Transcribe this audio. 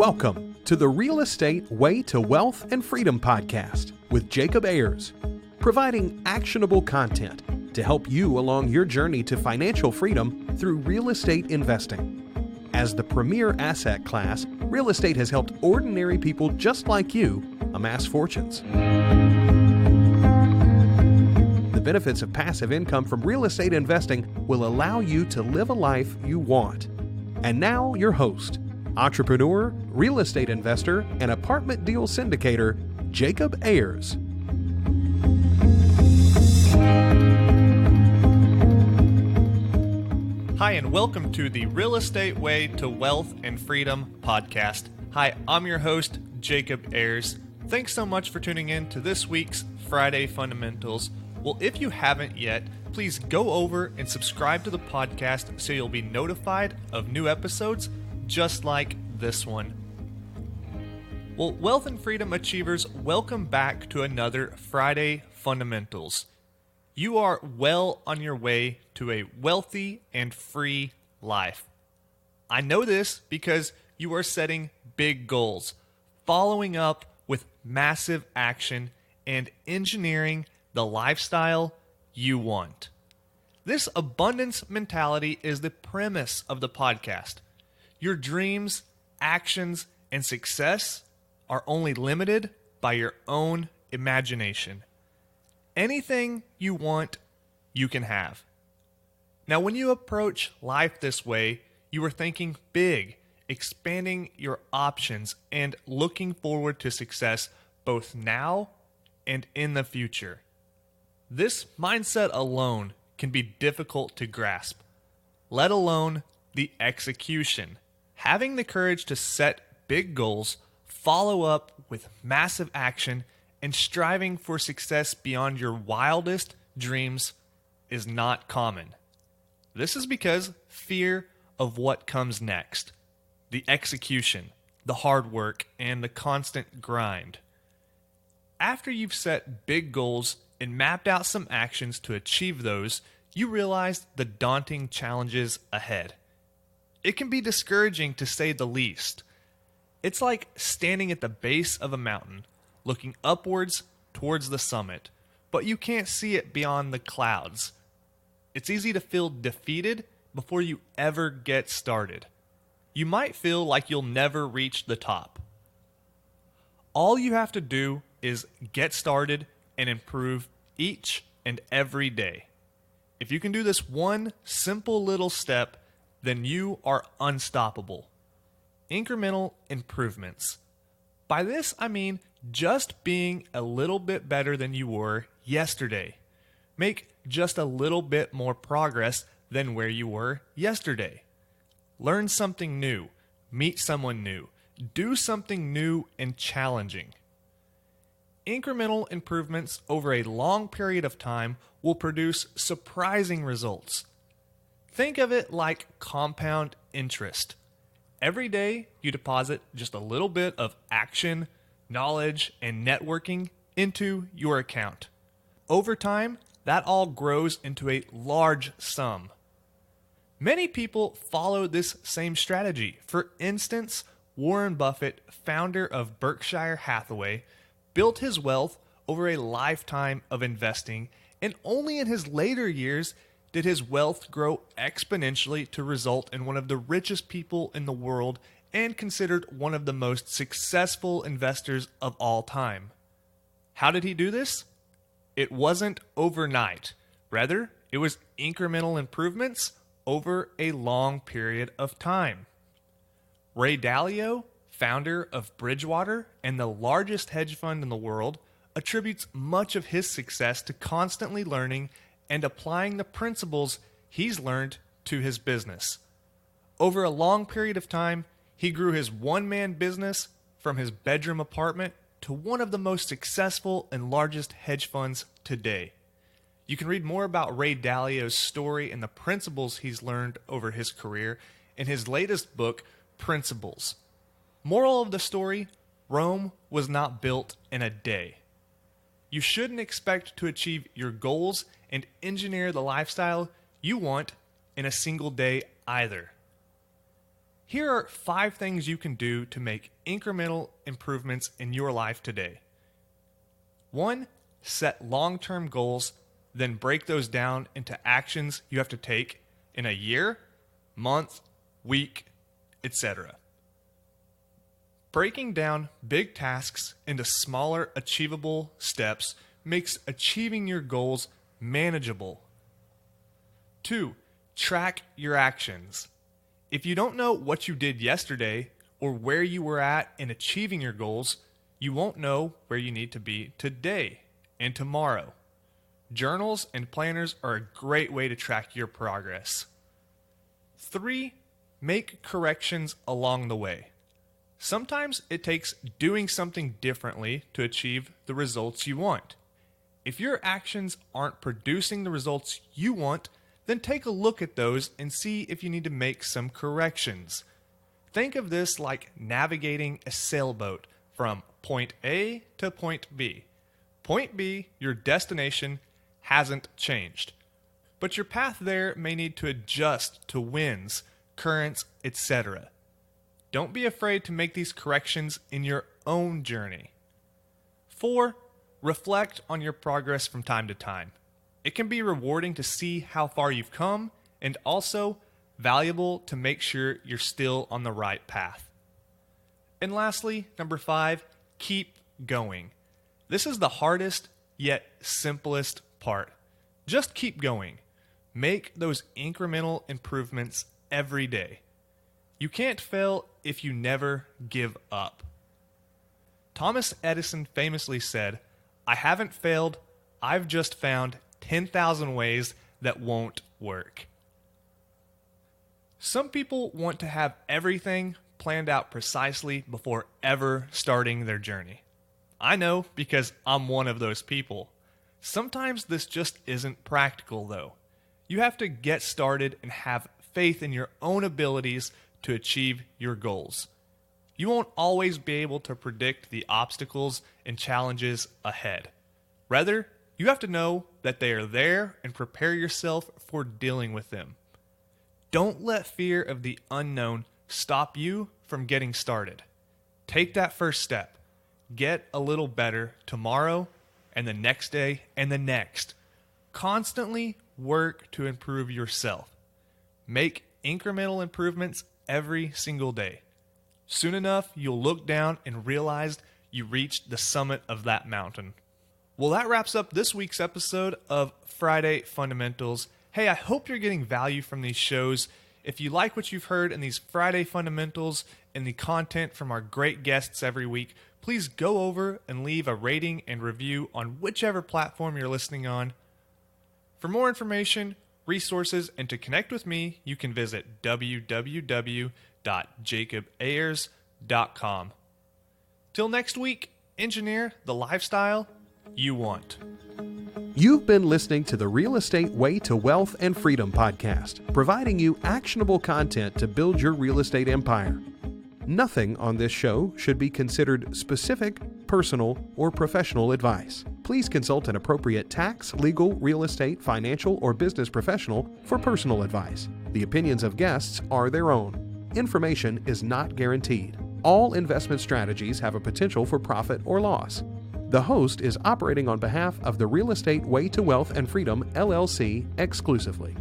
Welcome to the Real Estate Way to Wealth and Freedom podcast with Jacob Ayers, providing actionable content to help you along your journey to financial freedom through real estate investing. As the premier asset class, real estate has helped ordinary people just like you amass fortunes. The benefits of passive income from real estate investing will allow you to live a life you want. And now your host, entrepreneur, real estate investor, and apartment deal syndicator, Jacob Ayers. Hi, and welcome to the Real Estate Way to Wealth and Freedom podcast. Hi, I'm your host, Jacob Ayers. Thanks so much for tuning in to this week's Friday Fundamentals. Well, if you haven't yet, please go over and subscribe to the podcast so you'll be notified of new episodes just like this one. Well, Wealth and Freedom Achievers, welcome back to another Friday Fundamentals. You are well on your way to a wealthy and free life. I know this because you are setting big goals, following up with massive action, and engineering the lifestyle you want. This abundance mentality is the premise of the podcast. Your dreams, actions, and success are only limited by your own imagination. Anything you want, you can have. Now, when you approach life this way, you are thinking big, expanding your options, and looking forward to success both now and in the future. This mindset alone can be difficult to grasp, let alone the execution. Having the courage to set big goals, follow up with massive action, and striving for success beyond your wildest dreams is not common. This is because fear of what comes next, the execution, the hard work, and the constant grind. After you've set big goals and mapped out some actions to achieve those, you realize the daunting challenges ahead. It can be discouraging to say the least. It's like standing at the base of a mountain, looking upwards towards the summit, but you can't see it beyond the clouds. It's easy to feel defeated before you ever get started. You might feel like you'll never reach the top. All you have to do is get started and improve each and every day. If you can do this one simple little step, then you are unstoppable. Incremental improvements. By this, I mean just being a little bit better than you were yesterday. Make just a little bit more progress than where you were yesterday. Learn something new. Meet someone new. Do something new and challenging. Incremental improvements over a long period of time will produce surprising results. Think of it like compound interest. Every day, you deposit just a little bit of action, knowledge, and networking into your account. Over time, that all grows into a large sum. Many people follow this same strategy. For instance, Warren Buffett, founder of Berkshire Hathaway, built his wealth over a lifetime of investing, and only in his later years did his wealth grow exponentially to result in one of the richest people in the world and considered one of the most successful investors of all time. How did he do this? It wasn't overnight. Rather, it was incremental improvements over a long period of time. Ray Dalio, founder of Bridgewater and the largest hedge fund in the world, attributes much of his success to constantly learning and applying the principles he's learned to his business. Over a long period of time, he grew his one-man business from his bedroom apartment to one of the most successful and largest hedge funds today. You can read more about Ray Dalio's story and the principles he's learned over his career in his latest book, Principles. Moral of the story, Rome was not built in a day. You shouldn't expect to achieve your goals and engineer the lifestyle you want in a single day either. Here are 5 things you can do to make incremental improvements in your life today. 1. Set long-term goals, then break those down into actions you have to take in a year, month, week, etc. Breaking down big tasks into smaller, achievable steps makes achieving your goals manageable. 2. Track your actions. If you don't know what you did yesterday or where you were at in achieving your goals, you won't know where you need to be today and tomorrow. Journals and planners are a great way to track your progress. 3. Make corrections along the way. Sometimes it takes doing something differently to achieve the results you want. If your actions aren't producing the results you want, then take a look at those and see if you need to make some corrections. Think of this like navigating a sailboat from point A to point B. Point B, your destination, hasn't changed, but your path there may need to adjust to winds, currents, etc. Don't be afraid to make these corrections in your own journey. 4. Reflect on your progress from time to time. It can be rewarding to see how far you've come and also valuable to make sure you're still on the right path. And lastly, number 5, keep going. This is the hardest yet simplest part. Just keep going. Make those incremental improvements every day. You can't fail if you never give up. Thomas Edison famously said, "I haven't failed, I've just found 10,000 ways that won't work." Some people want to have everything planned out precisely before ever starting their journey. I know because I'm one of those people. Sometimes this just isn't practical though. You have to get started and have faith in your own abilities to achieve your goals. You won't always be able to predict the obstacles and challenges ahead. Rather, you have to know that they are there and prepare yourself for dealing with them. Don't let fear of the unknown stop you from getting started. Take that first step. Get a little better tomorrow and the next day and the next. Constantly work to improve yourself. Make incremental improvements every single day. Soon enough, you'll look down and realize you reached the summit of that mountain. Well, that wraps up this week's episode of Friday Fundamentals. Hey, I hope you're getting value from these shows. If you like what you've heard in these Friday Fundamentals and the content from our great guests every week, please go over and leave a rating and review on whichever platform you're listening on. For more information, resources, and to connect with me, you can visit www.jacobayers.com. Till next week, engineer the lifestyle you want. You've been listening to the Real Estate Way to Wealth and Freedom podcast, providing you actionable content to build your real estate empire. Nothing on this show should be considered specific, personal, or professional advice. Please consult an appropriate tax, legal, real estate, financial, or business professional for personal advice. The opinions of guests are their own. Information is not guaranteed. All investment strategies have a potential for profit or loss. The host is operating on behalf of the Real Estate Way to Wealth and Freedom, LLC, exclusively.